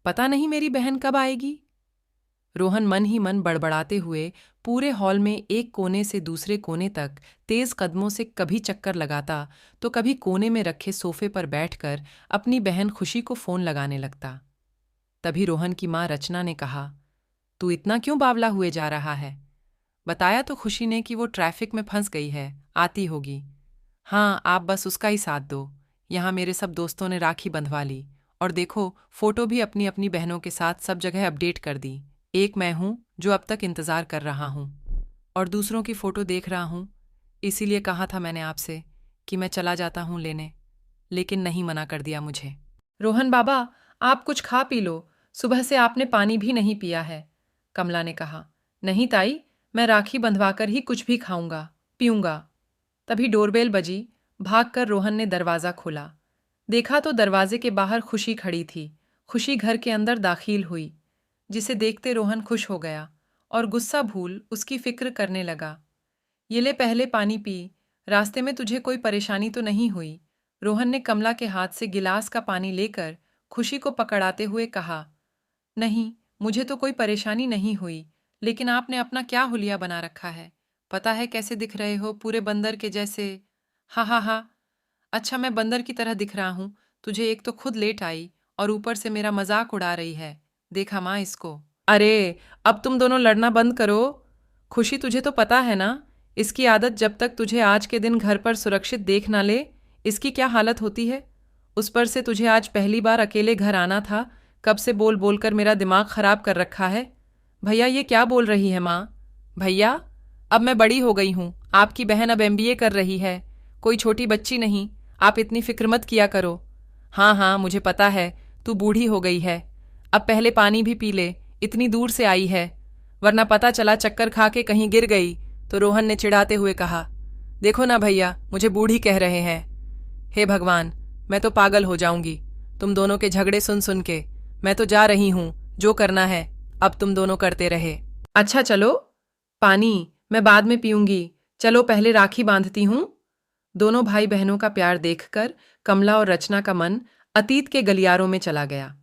पता नहीं मेरी बहन कब आएगी। रोहन मन ही मन बड़बड़ाते हुए पूरे हॉल में एक कोने से दूसरे कोने तक तेज कदमों से कभी चक्कर लगाता तो कभी कोने में रखे सोफे पर बैठकर अपनी बहन खुशी को फोन लगाने लगता। तभी रोहन की माँ रचना ने कहा, तू इतना क्यों बावला हुए जा रहा है? बताया तो खुशी ने कि वो ट्रैफिक में फंस गई है, आती होगी। हाँ, आप बस उसका ही साथ दो। यहाँ मेरे सब दोस्तों ने राखी बंधवा ली और देखो फोटो भी अपनी अपनी बहनों के साथ सब जगह अपडेट कर दी। एक मैं हूँ जो अब तक इंतज़ार कर रहा हूँ और दूसरों की फ़ोटो देख रहा हूँ। इसीलिए कहा था मैंने आपसे कि मैं चला जाता हूँ लेने, लेकिन नहीं, मना कर दिया मुझे। रोहन बाबा, आप कुछ खा पी लो, सुबह से आपने पानी भी नहीं पिया है, कमला ने कहा। नहीं ताई, मैं राखी बंधवाकर ही कुछ भी खाऊंगा पीऊंगा। तभी डोरबेल बजी। भागकर रोहन ने दरवाज़ा खोला। देखा तो दरवाजे के बाहर खुशी खड़ी थी। खुशी घर के अंदर दाखिल हुई, जिसे देखते रोहन खुश हो गया और गुस्सा भूल उसकी फिक्र करने लगा। ये ले, पहले पानी पी, रास्ते में तुझे कोई परेशानी तो नहीं हुई? रोहन ने कमला के हाथ से गिलास का पानी लेकर खुशी को पकड़ाते हुए कहा। नहीं, मुझे तो कोई परेशानी नहीं हुई, लेकिन आपने अपना क्या हुलिया बना रखा है? पता है कैसे दिख रहे हो, पूरे बंदर के जैसे। हा हा हा। अच्छा, मैं बंदर की तरह दिख रहा हूँ? तुझे एक तो खुद लेट आई और ऊपर से मेरा मजाक उड़ा रही है। देखा माँ इसको। अरे, अब तुम दोनों लड़ना बंद करो। खुशी, तुझे तो पता है ना, इसकी आदत जब तक तुझे आज के दिन घर पर सुरक्षित देख ना ले, इसकी क्या हालत होती है। उस पर से तुझे आज पहली बार अकेले घर आना था, कब से बोल बोल कर मेरा दिमाग खराब कर रखा है। भैया, ये क्या बोल रही है माँ? भैया, अब मैं बड़ी हो गई हूँ, आपकी बहन अब एमबीए कर रही है, कोई छोटी बच्ची नहीं। आप इतनी फिक्र मत किया करो। हाँ हाँ, मुझे पता है, तू बूढ़ी हो गई है। अब पहले पानी भी पी ले, इतनी दूर से आई है, वरना पता चला चक्कर खा के कहीं गिर गई तो। रोहन ने चिढ़ाते हुए कहा। देखो ना भैया, मुझे बूढ़ी कह रहे हैं। हे भगवान, मैं तो पागल हो जाऊंगी तुम दोनों के झगड़े सुन सुन के। मैं तो जा रही हूँ, जो करना है अब तुम दोनों करते रहे। अच्छा चलो, पानी मैं बाद में पीऊंगी, चलो पहले राखी बांधती हूँ। दोनों भाई बहनों का प्यार देखकर कमला और रचना का मन अतीत के गलियारों में चला गया।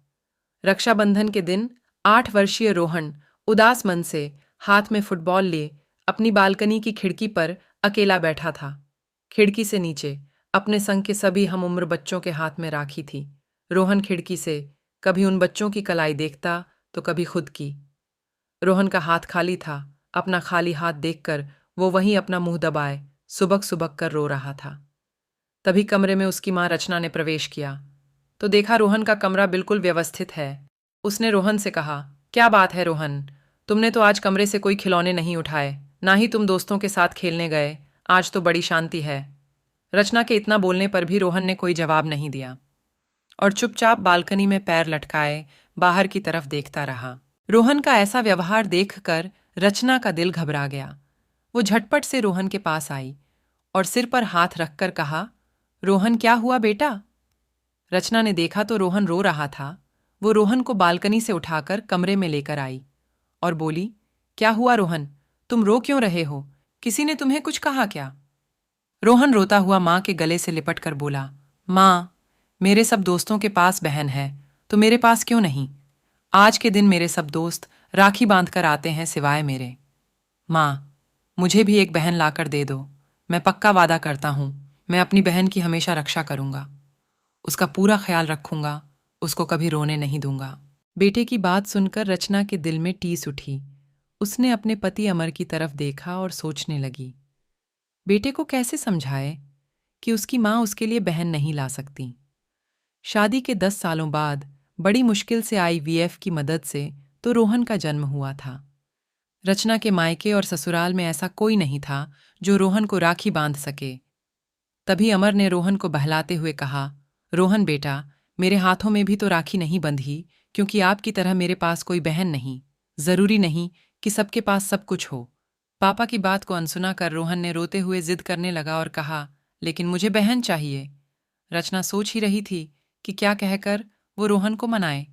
रक्षाबंधन के दिन 8 वर्षीय रोहन उदास मन से हाथ में फुटबॉल लिए अपनी बालकनी की खिड़की पर अकेला बैठा था। खिड़की से नीचे अपने संग के सभी हम उम्र बच्चों के हाथ में राखी थी। रोहन खिड़की से कभी उन बच्चों की कलाई देखता तो कभी खुद की। रोहन का हाथ खाली था। अपना खाली हाथ देखकर वो वहीं अपना मुंह दबाए सुबक सुबक कर रो रहा था। तभी कमरे में उसकी माँ रचना ने प्रवेश किया तो देखा रोहन का कमरा बिल्कुल व्यवस्थित है। उसने रोहन से कहा, क्या बात है रोहन, तुमने तो आज कमरे से कोई खिलौने नहीं उठाए, ना ही तुम दोस्तों के साथ खेलने गए, आज तो बड़ी शांति है। रचना के इतना बोलने पर भी रोहन ने कोई जवाब नहीं दिया और चुपचाप बालकनी में पैर लटकाए बाहर की तरफ देखता रहा। रोहन का ऐसा व्यवहार देखकर रचना का दिल घबरा गया। वो झटपट से रोहन के पास आई और सिर पर हाथ रखकर कहा, रोहन क्या हुआ बेटा? रचना ने देखा तो रोहन रो रहा था। वो रोहन को बालकनी से उठाकर कमरे में लेकर आई और बोली, क्या हुआ रोहन, तुम रो क्यों रहे हो? किसी ने तुम्हें कुछ कहा क्या? रोहन रोता हुआ माँ के गले से लिपट कर बोला, माँ, मेरे सब दोस्तों के पास बहन है तो मेरे पास क्यों नहीं? आज के दिन मेरे सब दोस्त राखी बांध कर आते हैं सिवाय मेरे। माँ, मुझे भी एक बहन लाकर दे दो। मैं पक्का वादा करता हूँ, मैं अपनी बहन की हमेशा रक्षा करूँगा, उसका पूरा ख्याल रखूंगा, उसको कभी रोने नहीं दूंगा। बेटे की बात सुनकर रचना के दिल में टीस उठी। उसने अपने पति अमर की तरफ देखा और सोचने लगी, बेटे को कैसे समझाए कि उसकी माँ उसके लिए बहन नहीं ला सकती। शादी के 10 सालों बाद बड़ी मुश्किल से आईवीएफ की मदद से तो रोहन का जन्म हुआ था। रचना के मायके और ससुराल में ऐसा कोई नहीं था जो रोहन को राखी बांध सके। तभी अमर ने रोहन को बहलाते हुए कहा, रोहन बेटा, मेरे हाथों में भी तो राखी नहीं बंधी, क्योंकि आपकी तरह मेरे पास कोई बहन नहीं। जरूरी नहीं कि सबके पास सब कुछ हो। पापा की बात को अनसुना कर रोहन ने रोते हुए जिद करने लगा और कहा, लेकिन मुझे बहन चाहिए। रचना सोच ही रही थी कि क्या कहकर वो रोहन को मनाए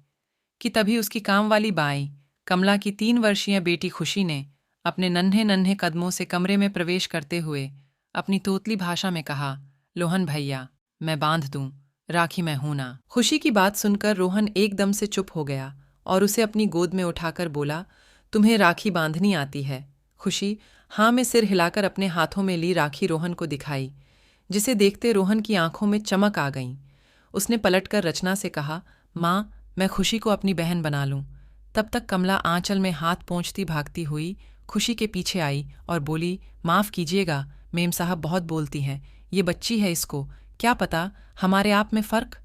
कि तभी उसकी काम वाली बाई कमला की 3 वर्षीय बेटी खुशी ने अपने नन्हे नन्हे कदमों से कमरे में प्रवेश करते हुए अपनी तोतली भाषा में कहा, लोहन भैया, मैं बांध दूं, राखी मैं हूं ना। खुशी की बात सुनकर रोहन एकदम से चुप हो गया और उसे अपनी गोद में उठाकर बोला, तुम्हें राखी बांधनी आती है? खुशी हाँ में सिर हिलाकर अपने हाथों में ली राखी रोहन को दिखाई, जिसे देखते रोहन की आंखों में चमक आ गई। उसने पलटकर रचना से कहा, माँ, मैं खुशी को अपनी बहन बना लूं। तब तक कमला आंचल में हाथ पोंछती भागती हुई खुशी के पीछे आई और बोली, माफ कीजिएगा, मेम साहब बहुत बोलती हैं, ये बच्ची है, इसको क्या पता हमारे आप में फर्क।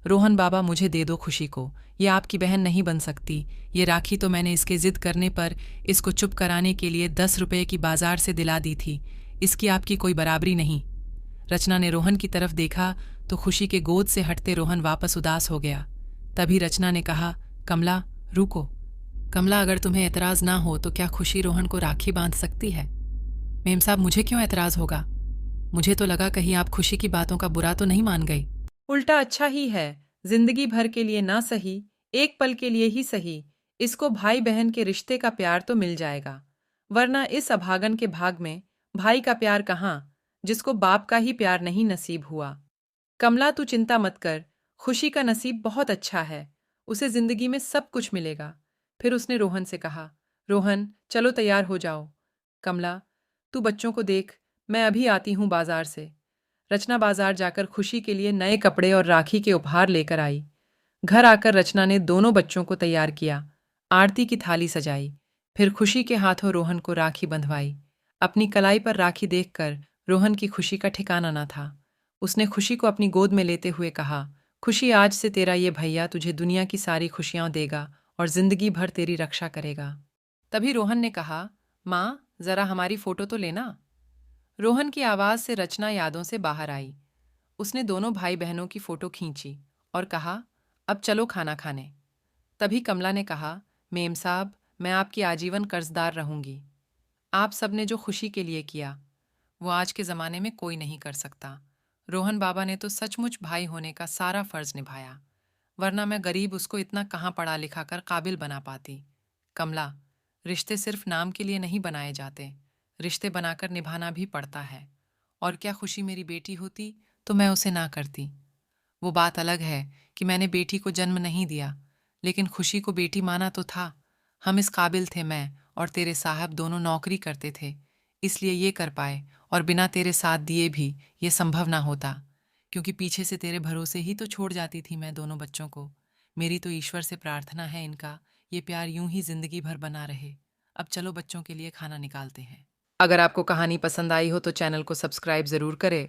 रोहन बाबा, मुझे दे दो खुशी को, ये आपकी बहन नहीं बन सकती। ये राखी तो मैंने इसके जिद करने पर इसको चुप कराने के लिए 10 रुपए की बाजार से दिला दी थी। इसकी आपकी कोई बराबरी नहीं। रचना ने रोहन की तरफ देखा तो खुशी के गोद से हटते रोहन वापस उदास हो गया। तभी रचना ने कहा, कमला रुको। कमला, अगर तुम्हें एतराज ना हो तो क्या खुशी रोहन को राखी बांध सकती है? मेम साहब, मुझे क्यों एतराज होगा? मुझे तो लगा कहीं आप खुशी की बातों का बुरा तो नहीं मान गई। उल्टा अच्छा ही है, जिंदगी भर के लिए ना सही, एक पल के लिए ही सही, इसको भाई बहन के रिश्ते का प्यार तो मिल जाएगा। वरना इस अभागन के भाग में भाई का प्यार कहाँ, जिसको बाप का ही प्यार नहीं नसीब हुआ। कमला, तू चिंता मत कर, खुशी का नसीब बहुत अच्छा है, उसे जिंदगी में सब कुछ मिलेगा। फिर उसने रोहन से कहा, रोहन चलो तैयार हो जाओ। कमला, तू बच्चों को देख, मैं अभी आती हूँ बाजार से। रचना बाजार जाकर खुशी के लिए नए कपड़े और राखी के उपहार लेकर आई। घर आकर रचना ने दोनों बच्चों को तैयार किया, आरती की थाली सजाई, फिर खुशी के हाथों रोहन को राखी बंधवाई। अपनी कलाई पर राखी देखकर रोहन की खुशी का ठिकाना न था। उसने खुशी को अपनी गोद में लेते हुए कहा, खुशी, आज से तेरा ये भैया तुझे दुनिया की सारी खुशियां देगा और जिंदगी भर तेरी रक्षा करेगा। तभी रोहन ने कहा, माँ, जरा हमारी फोटो तो लेना। रोहन की आवाज से रचना यादों से बाहर आई। उसने दोनों भाई बहनों की फोटो खींची और कहा, अब चलो खाना खाने। तभी कमला ने कहा, मेम साहब, मैं आपकी आजीवन कर्जदार रहूंगी। आप सबने जो खुशी के लिए किया वो आज के ज़माने में कोई नहीं कर सकता। रोहन बाबा ने तो सचमुच भाई होने का सारा फर्ज निभाया, वरना मैं गरीब उसको इतना कहाँ पढ़ा लिखा कर काबिल बना पाती। कमला, रिश्ते सिर्फ नाम के लिए नहीं बनाए जाते, रिश्ते बनाकर निभाना भी पड़ता है। और क्या खुशी मेरी बेटी होती तो मैं उसे ना करती। वो बात अलग है कि मैंने बेटी को जन्म नहीं दिया, लेकिन खुशी को बेटी माना तो था। हम इस काबिल थे, मैं और तेरे साहब दोनों नौकरी करते थे, इसलिए ये कर पाए, और बिना तेरे साथ दिए भी ये संभव ना होता, क्योंकि पीछे से तेरे भरोसे ही तो छोड़ जाती थी मैं दोनों बच्चों को। मेरी तो ईश्वर से प्रार्थना है इनका ये प्यार यूं ही जिंदगी भर बना रहे। अब चलो बच्चों के लिए खाना निकालते हैं। अगर आपको कहानी पसंद आई हो तो चैनल को सब्सक्राइब ज़रूर करें